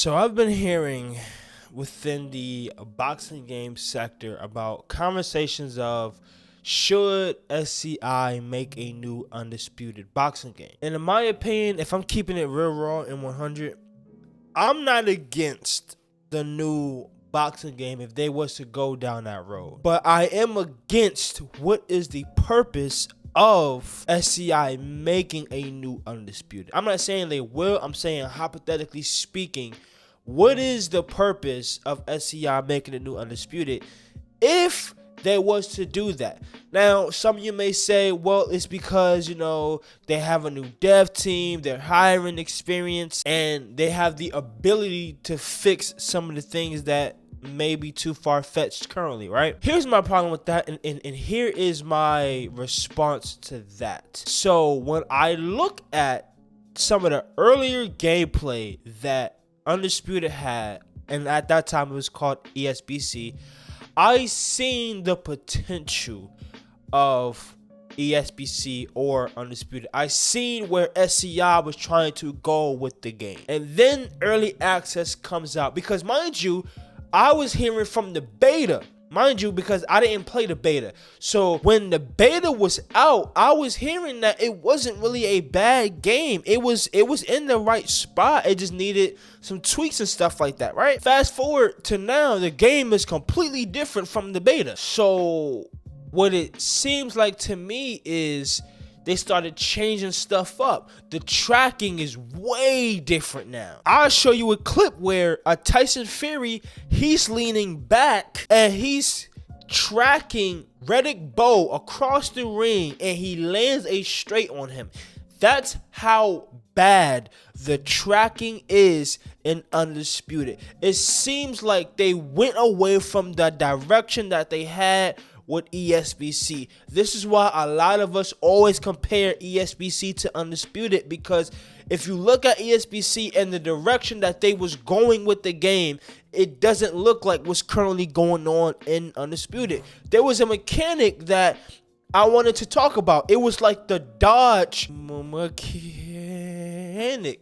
So I've been hearing within the boxing game sector about conversations of should SCI make a new Undisputed boxing game. And in my opinion, if I'm keeping it real raw and 100, I'm not against the new boxing game if they was to go down that road. But I am against what is the purpose of SCI making a new Undisputed. I'm not saying they will, I'm saying hypothetically speaking, what is the purpose of SCI making a new Undisputed if they was to do that? Now, some of you may say, well, it's because, they have a new dev team, they're hiring experience, and they have the ability to fix some of the things that may be too far-fetched currently, right? Here's my problem with that, and here is my response to that. So when I look at some of the earlier gameplay that Undisputed had, and at that time it was called ESBC, I seen the potential of ESBC or Undisputed. I seen where SCI was trying to go with the game. And then early access comes out, because mind you, I was hearing from the beta, because I didn't play the beta. So when the beta was out, I was hearing that it wasn't really a bad game. It was in the right spot. It just needed some tweaks and stuff like that, right? Fast forward to now, the game is completely different from the beta. So what it seems like to me is they started changing stuff up. The tracking is way different now. I'll show you a clip where a Tyson Fury, he's leaning back and he's tracking Riddick Bowe across the ring and he lands a straight on him. That's how bad the tracking is in Undisputed. It seems like they went away from the direction that they had with ESBC. This is why a lot of us always compare ESBC to Undisputed, because if you look at ESBC and the direction that they was going with the game, it doesn't look like what's currently going on in Undisputed. There was a mechanic that I wanted to talk about. It was like the dodge mechanic.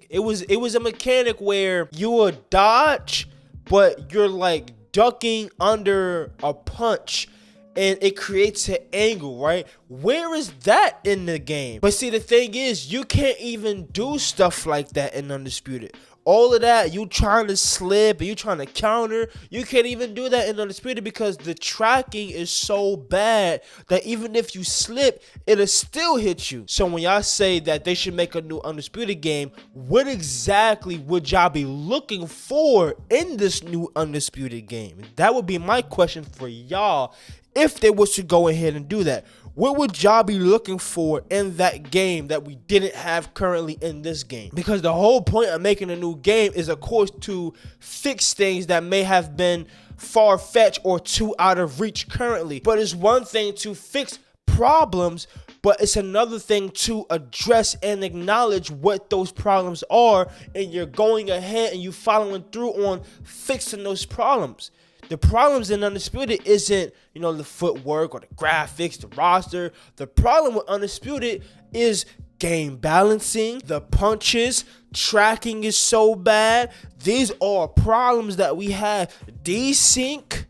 It was a mechanic where you would dodge, but you're like ducking under a punch, and it creates an angle, right? Where is that in the game? But see, the thing is, you can't even do stuff like that in Undisputed. All of that, you trying to slip and you trying to counter, you can't even do that in Undisputed because the tracking is so bad that even if you slip, it'll still hit you. So when y'all say that they should make a new Undisputed game, what exactly would y'all be looking for in this new Undisputed game? That would be my question for y'all. If they was to go ahead and do that, what would y'all be looking for in that game that we didn't have currently in this game? Because the whole point of making a new game is, of course, to fix things that may have been far-fetched or too out of reach currently. But it's one thing to fix problems, but it's another thing to address and acknowledge what those problems are, and you're going ahead and you following through on fixing those problems. The problems in Undisputed isn't, the footwork or the graphics, the roster. The problem with Undisputed is game balancing, the punches, tracking is so bad. These are problems that we have. Desync.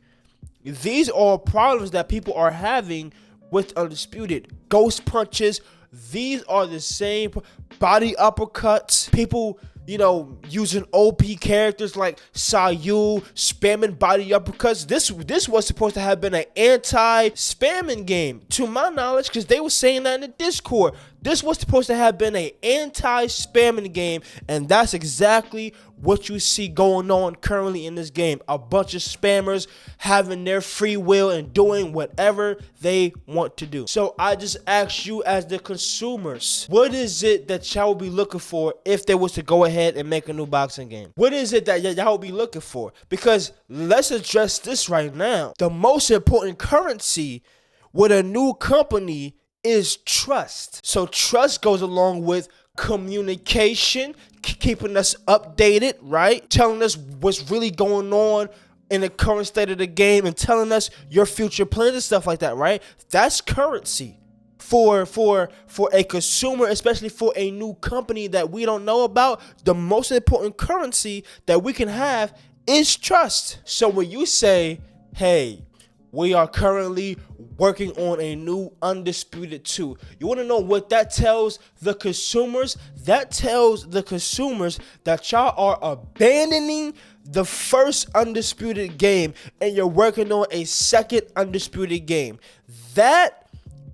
These are problems that people are having with Undisputed. Ghost punches. These are the same. Body uppercuts. People using OP characters like Sayu, spamming body uppercuts. This was supposed to have been an anti-spamming game, to my knowledge, because they were saying that in the Discord. This was supposed to have been an anti-spamming game, and that's exactly what you see going on currently in this game. A bunch of spammers having their free will and doing whatever they want to do. So I just ask you as the consumers, what is it that y'all will be looking for if they was to go ahead and make a new boxing game? What is it that y'all will be looking for? Because let's address this right now. The most important currency with a new company is trust. So trust goes along with communication, keeping us updated, right? Telling us what's really going on in the current state of the game and telling us your future plans and stuff like that, right? That's currency for a consumer, especially for a new company that we don't know about, the most important currency that we can have is trust. So when you say, hey, we are currently working on a new Undisputed 2. You want to know what that tells the consumers? That tells the consumers that y'all are abandoning the first Undisputed game and you're working on a second Undisputed game. That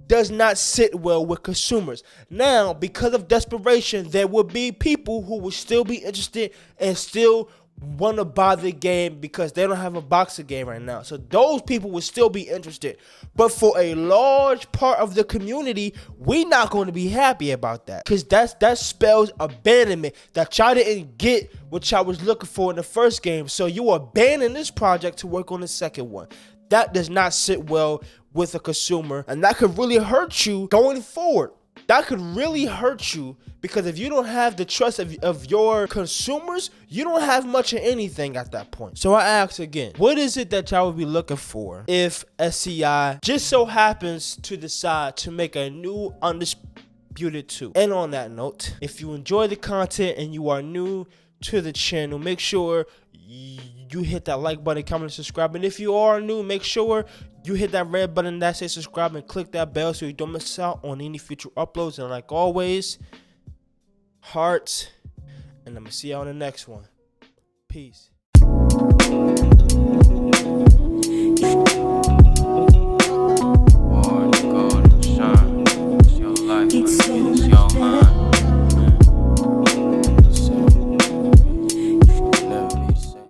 does not sit well with consumers. Now, because of desperation, there will be people who will still be interested and still want to buy the game because they don't have a boxing game right now. So those people will still be interested. But for a large part of the community, we're not going to be happy about that, because that spells abandonment, that y'all didn't get what y'all was looking for in the first game. So you abandon this project to work on the second one. That does not sit well with a consumer, and that could really hurt you going forward. That could really hurt you, because if you don't have the trust of your consumers, you don't have much of anything at that point. So I ask again, what is it that y'all would be looking for if SCI just so happens to decide to make a new Undisputed 2? And on that note, if you enjoy the content and you are new to the channel, make sure you hit that like button, comment, and subscribe. And if you are new, make sure you hit that red button that says subscribe and click that bell so you don't miss out on any future uploads. And like always, hearts, and I'm gonna see you on the next one. Peace.